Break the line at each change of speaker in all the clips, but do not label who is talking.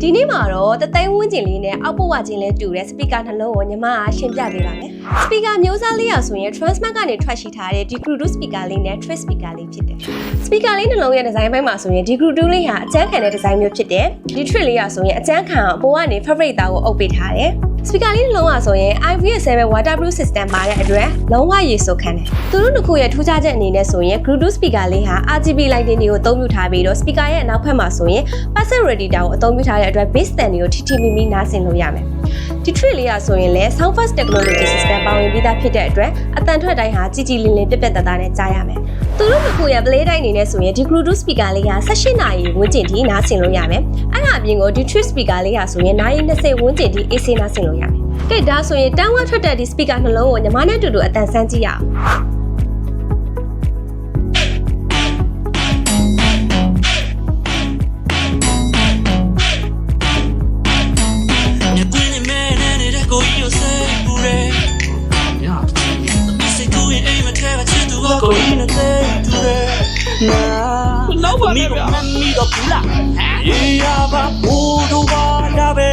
ဒီနေ့မှာတော့တသိန်းဝန်းကျင်လေးနဲ့အောက်ပို့ဝချင်းလေးတူတဲ့ speaker နှလုံးကိုညီမကရှင်းပြပေးပါမယ်။ speaker မျိုးစားလေးရဆိုရင် Transmart ကနေထွက်ရှိထားတဲ့ဒီ Bluetooth speaker လေးနဲ့ Trace speaker လေးဖြစ်တယ်။ speaker လေးနှလုံးရဲ့ဒီဇိုင်းပိုင်းမှာဆိုရင်ဒီ Bluetooth လေးဟာအကျန်းခံတဲ့ဒီဇိုင်းမျိုးဖြစ်တယ်။ဒီ Trace လေးရဆိုရင်အကျန်းခံအောင်အပေါ်ကနေ fabric သားကိုအုပ်ပေးထားတယ်။ speaker လေးနှလုံးอ่ะဆိုရင် IPS7 waterproof system ပါတဲ့အတွက်လုံးဝရေဆိုးခံတယ်။သူတို့တစ်ခုရဲ့ထူးခြားချက်အနေနဲ့ဆိုရင် Bluetooth speaker လေးဟာ RGB lighting တွေကိုအသုံးပြုထားပြီးတော့ speaker ရဲ့နောက်ဖက်မှာဆိုရင် passive radiator ကိုအသုံးပြုထားတဲ့အတွက် bass stand တွေကိုထိထိမိမိနားဆင်လို့ရမယ်။ဒီ tray လေးอ่ะဆိုရင်လည်း Sound First Technology System ပါဝင်ပြီးသားဖြစ်တဲ့အတွက်အတန်ထွက်တိုင်းဟာကြည်ကြည်လင်လင်ပြက်ပြက်သားသားနဲ့ကြားရမယ်။သူတို့တစ်ခုရဲ့ play တိုင်းအနေနဲ့ဆိုရင်ဒီ Bluetooth speaker လေးက18နာရီဝန်းကျင်ထိနားဆင်လို့ရမယ်။အဲ့ဒါအပြင်ကိုဒီ Trace speaker လေးကဆိုရင်နာရီ20ဝန်းကျင်ထိ AC နားဆင်လို့ရမယ်။ကဲဒါဆိုရင်တန်းဝထွက်တဲ့ဒီ speaker နှလုံးကိုညီမနဲ့အတူတူအတန်ဆန်းကြည့်ရအောင်။
ကိုရင်းတဲ့တူရဲနာဘာလဲဗျာမမီတော့ဘူးလားအေးရပါဘူတို့ပါဒါပဲ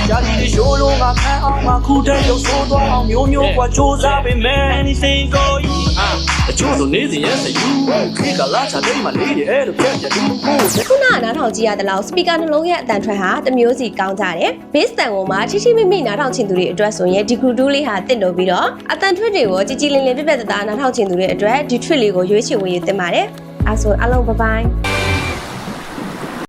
ဂျာလီလေးရှိုးလုံးကခံအောင်မခုတဲ့ရုပ်ဆိုးသွားအောင်မျိုးမျိုးกว่าစူးစမ်းပေမဲ့ anything ကိုအချို့ဆိုနေစဉ်ရဲ့စယူခေကလာချတဲ့မှာလေးတယ်အဲ့လိုပြက်ပြက်ဘူး
ခုနကနားထောင်ကြည့်ရတဲ့လောက် speaker နှလုံးရဲ့အတန်ထွက်ဟာတစ်မျိုးစီကောင်းကြတယ် bass တန်ကိုမှထိထိမိမိနားထောင်ချင်သူတွေအတွက်ဆိုရင်ဒီ Bluetooth လေးဟာတင့်လို့ပြီးတော့အတန်ထွက်တွေကိုကြည်ကြည်လင်လင်ပြက်ပြက်သားသားနားထောင်ချင်သူတွေအတွက်ဒီ trick လေးကိုရွေးချယ်ဝင်ရသင့်ပါတယ်အဲဆိုအားလုံးဘိုင်ဘိုင်